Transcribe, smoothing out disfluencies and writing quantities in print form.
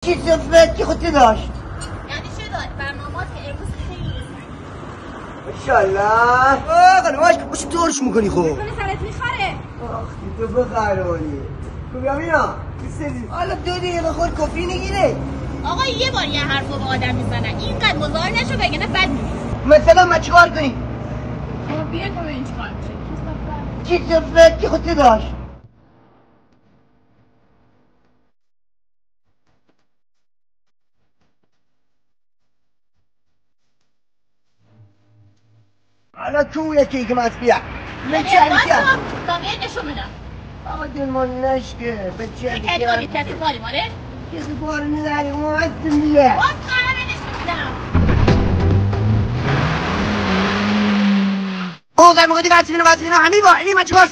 چی صفت که خودتی داشت؟ یعنی چه داشت؟ برنامه‌ات که امروز خیلی ماشاءالله قنواش باشه طورش میکنی خوب میکنه سرت میخوره آخی تو بخرانی تو بیا مینا حالا 2 دقیقه خود کافی نگیره آقا یه بار یه حرفو به آدم میزنن اینقدر مزاحم نشو بگه بد میگه مثلا ما چیکار کنی؟ خب بیا تو این چیکار میشه چی صفت که خودتی داشت؟ حالا تو یکی که ماست بیا من چه تا بیا نشون میدم آقا دل من نشکه به چه کسی باری ماره؟ کسی بار نداری ما هستم دیگه باز قراره نشون میدم اوه در موقع دیگه هستیم همین با این من چیکار